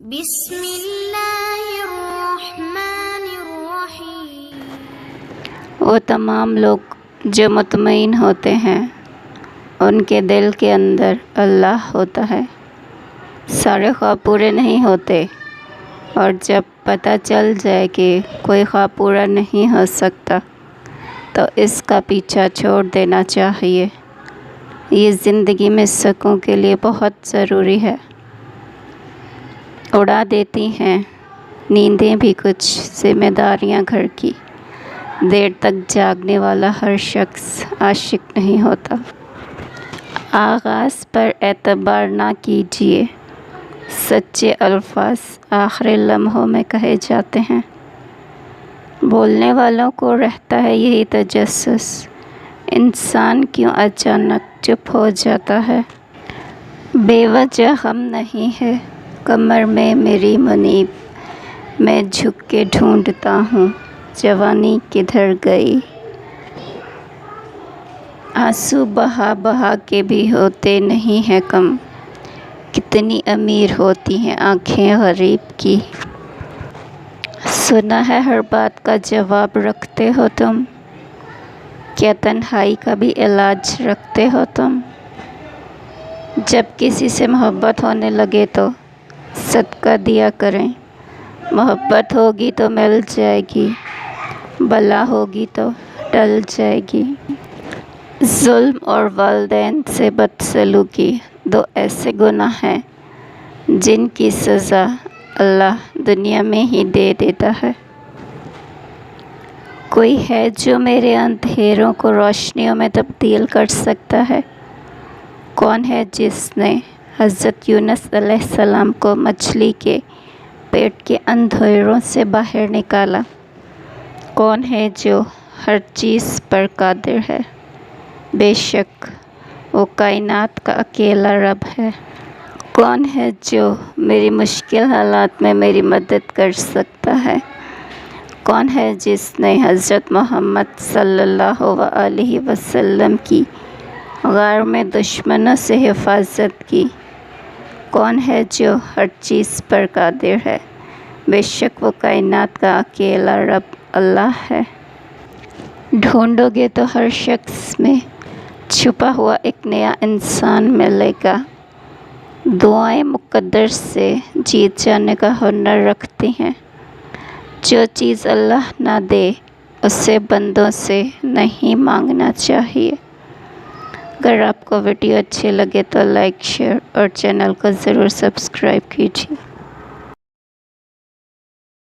بسم اللہ الرحمن الرحیم۔ وہ تمام لوگ جو مطمئن ہوتے ہیں ان کے دل کے اندر اللہ ہوتا ہے۔ سارے خواب پورے نہیں ہوتے، اور جب پتہ چل جائے کہ کوئی خواب پورا نہیں ہو سکتا تو اس کا پیچھا چھوڑ دینا چاہیے۔ یہ زندگی میں سکون کے لیے بہت ضروری ہے۔ اڑا دیتی ہیں نیندیں بھی کچھ ذمہ داریاں گھر کی۔ دیر تک جاگنے والا ہر شخص عاشق نہیں ہوتا۔ آغاز پر اعتبار نہ کیجیے، سچے الفاظ آخری لمحوں میں کہے جاتے ہیں۔ بولنے والوں کو رہتا ہے یہی تجسس، انسان کیوں اچانک چپ ہو جاتا ہے۔ بے وجہ غم نہیں ہے کمر میں میری منیب، میں جھک کے ڈھونڈتا ہوں جوانی کدھر گئی۔ آنسو بہا بہا کے بھی ہوتے نہیں ہیں کم، کتنی امیر ہوتی ہیں آنکھیں غریب کی۔ سنا ہے ہر بات کا جواب رکھتے ہو تم، کیا تنہائی کا بھی علاج رکھتے ہو تم؟ جب کسی سے محبت ہونے لگے تو صدقہ دیا کریں، محبت ہوگی تو مل جائے گی، بلا ہوگی تو ٹل جائے گی۔ ظلم اور والدین سے بدسلوکی دو ایسے گناہ ہیں جن کی سزا اللہ دنیا میں ہی دے دیتا ہے۔ کوئی ہے جو میرے اندھیروں کو روشنیوں میں تبدیل کر سکتا ہے؟ کون ہے جس نے حضرت یونس علیہ السلام کو مچھلی کے پیٹ کے اندھیروں سے باہر نکالا؟ کون ہے جو ہر چیز پر قادر ہے؟ بے شک وہ کائنات کا اکیلا رب ہے۔ کون ہے جو میری مشکل حالات میں میری مدد کر سکتا ہے؟ کون ہے جس نے حضرت محمد صلی اللہ علیہ وسلم کی غار میں دشمنوں سے حفاظت کی؟ کون ہے جو ہر چیز پر قادر ہے؟ بے شک وہ کائنات کا اکیلا رب اللہ ہے۔ ڈھونڈو گے تو ہر شخص میں چھپا ہوا ایک نیا انسان ملے گا۔ دعائیں مقدر سے جیت جانے کا ہنر رکھتی ہیں۔ جو چیز اللہ نہ دے اسے بندوں سے نہیں مانگنا چاہیے۔ اگر آپ کو ویڈیو اچھے لگے تو لائک، شیئر اور چینل کو ضرور سبسکرائب کیجیے۔